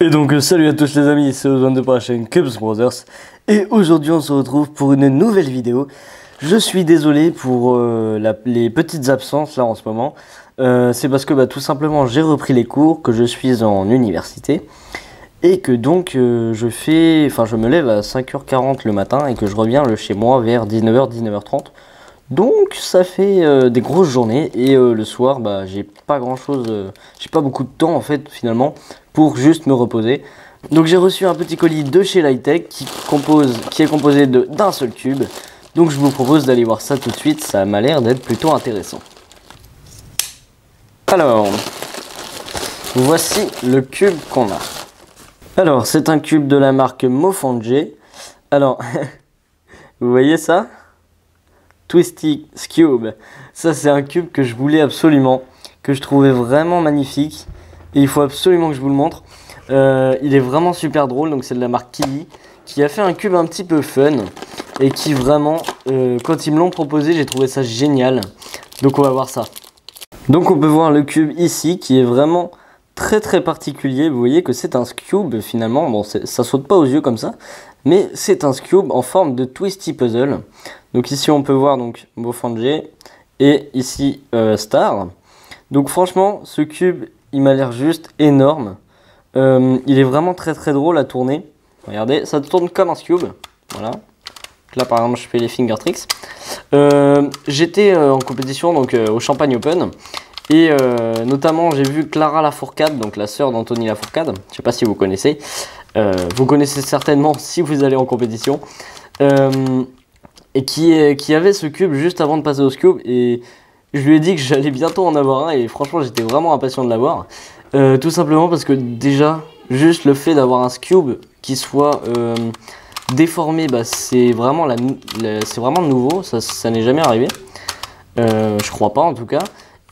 Et donc salut à tous les amis, c'est Ozone de la chaîne Cubs Brothers. Et aujourd'hui on se retrouve pour une nouvelle vidéo. Je suis désolé pour les petites absences là en ce moment. C'est parce que tout simplement j'ai repris les cours, que je suis en université. Et que donc je me lève à 5h40 le matin et que je reviens chez moi vers 19h, 19h30. Donc ça fait des grosses journées et le soir j'ai pas grand chose, j'ai pas beaucoup de temps en fait finalement pour juste me reposer. Donc j'ai reçu un petit colis de chez Lightech qui est composé d'un seul cube. Donc je vous propose d'aller voir ça tout de suite, ça m'a l'air d'être plutôt intéressant. Alors, voici le cube qu'on a. Alors c'est un cube de la marque Mofangé. Alors, vous voyez ça? Twisty Cube, ça c'est un cube que je voulais absolument, que je trouvais vraiment magnifique et il faut absolument que je vous le montre. Il est vraiment super drôle, donc c'est de la marque Kili qui a fait un cube un petit peu fun et qui vraiment, quand ils me l'ont proposé, j'ai trouvé ça génial. Donc on va voir ça. Donc on peut voir le cube ici qui est vraiment très particulier. Vous voyez que c'est un cube finalement, bon ça saute pas aux yeux comme ça, mais c'est un cube en forme de Twisty Puzzle. Donc ici on peut voir donc Mofangé et ici Star. Donc franchement ce cube il m'a l'air juste énorme. Il est vraiment très drôle à tourner. Regardez, ça tourne comme un cube. Voilà. Donc là par exemple je fais les finger tricks. J'étais en compétition donc au Champagne Open. Et notamment j'ai vu Clara Lafourcade, donc la sœur d'Anthony Lafourcade. Je sais pas si vous connaissez. Vous connaissez certainement si vous allez en compétition. Et qui avait ce cube juste avant de passer au cube. Et je lui ai dit que j'allais bientôt en avoir un. Et franchement j'étais vraiment impatient de l'avoir. Tout simplement parce que déjà, juste le fait d'avoir un cube qui soit déformé, c'est vraiment, vraiment nouveau. Ça n'est jamais arrivé. Je crois pas en tout cas.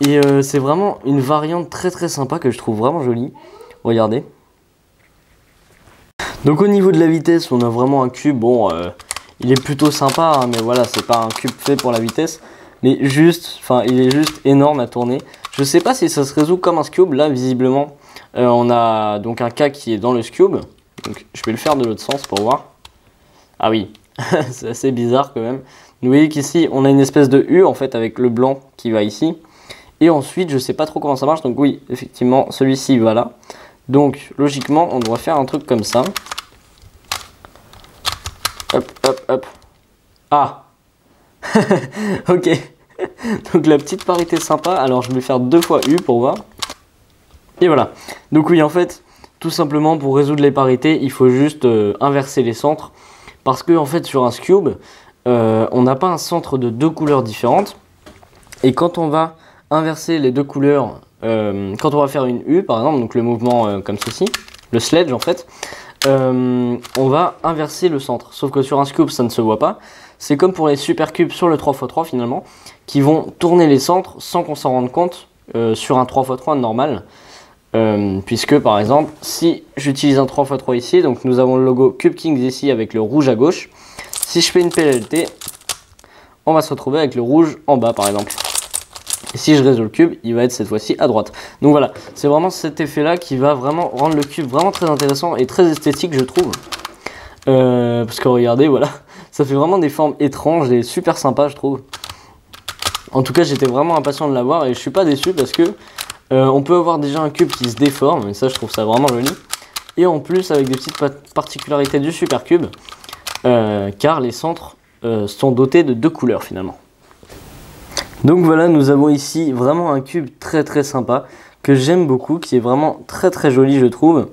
Et c'est vraiment une variante très sympa que je trouve vraiment jolie. Regardez. Donc au niveau de la vitesse, on a vraiment un cube. Bon, il est plutôt sympa, hein, mais voilà, c'est pas un cube fait pour la vitesse. Mais juste, il est juste énorme à tourner. Je sais pas si ça se résout comme un cube. Là, visiblement, on a donc un K qui est dans le cube. Donc je vais le faire de l'autre sens pour voir. Ah oui, c'est assez bizarre quand même. Vous voyez qu'ici, on a une espèce de U en fait avec le blanc qui va ici. Et ensuite, je sais pas trop comment ça marche. Donc oui, effectivement, celui-ci va là. Donc logiquement, on doit faire un truc comme ça. Hop. Ah. Ok. Donc la petite parité sympa. Alors je vais faire 2 fois U pour voir. Et voilà. Donc oui, en fait, tout simplement pour résoudre les parités, il faut juste inverser les centres. Parce que en fait, sur un cube, on n'a pas un centre de 2 couleurs différentes. Et quand on va inverser les 2 couleurs, quand on va faire une U par exemple, donc le mouvement comme ceci, le sledge en fait, on va inverser le centre. Sauf que sur un cube, ça ne se voit pas. C'est comme pour les super cubes sur le 3x3 finalement, qui vont tourner les centres sans qu'on s'en rende compte sur un 3x3 normal. Puisque par exemple, si j'utilise un 3x3 ici, donc nous avons le logo Cube Kings ici avec le rouge à gauche. Si je fais une PLT, on va se retrouver avec le rouge en bas par exemple. Et si je résous le cube, il va être cette fois-ci à droite. Donc voilà, c'est vraiment cet effet-là qui va vraiment rendre le cube vraiment très intéressant et très esthétique, je trouve. Parce que regardez, voilà, ça fait vraiment des formes étranges et super sympa, je trouve. En tout cas, j'étais vraiment impatient de l'avoir et je suis pas déçu parce que on peut avoir déjà un cube qui se déforme, et ça, je trouve ça vraiment joli. Et en plus, avec des petites particularités du super cube, car les centres sont dotés de 2 couleurs finalement. Donc voilà, nous avons ici vraiment un cube très sympa que j'aime beaucoup, qui est vraiment très joli je trouve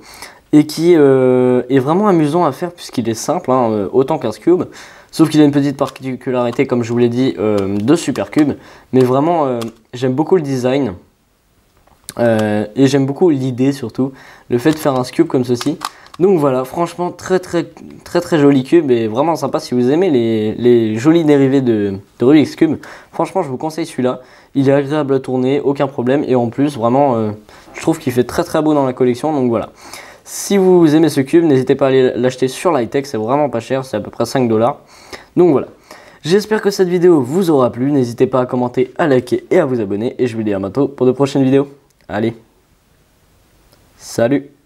et qui est vraiment amusant à faire puisqu'il est simple, hein, autant qu'un cube, sauf qu'il a une petite particularité comme je vous l'ai dit de super cube, mais vraiment j'aime beaucoup le design et j'aime beaucoup l'idée surtout, le fait de faire un cube comme ceci. Donc voilà, franchement très joli cube et vraiment sympa. Si vous aimez les jolis dérivés de Rubik's Cube, franchement je vous conseille celui-là. Il est agréable à tourner, aucun problème, et en plus vraiment je trouve qu'il fait très beau dans la collection. Donc voilà, si vous aimez ce cube, n'hésitez pas à aller l'acheter sur Lightech, c'est vraiment pas cher, c'est à peu près 5 $. Donc voilà, j'espère que cette vidéo vous aura plu, n'hésitez pas à commenter, à liker et à vous abonner, et je vous dis à bientôt pour de prochaines vidéos. Allez, salut!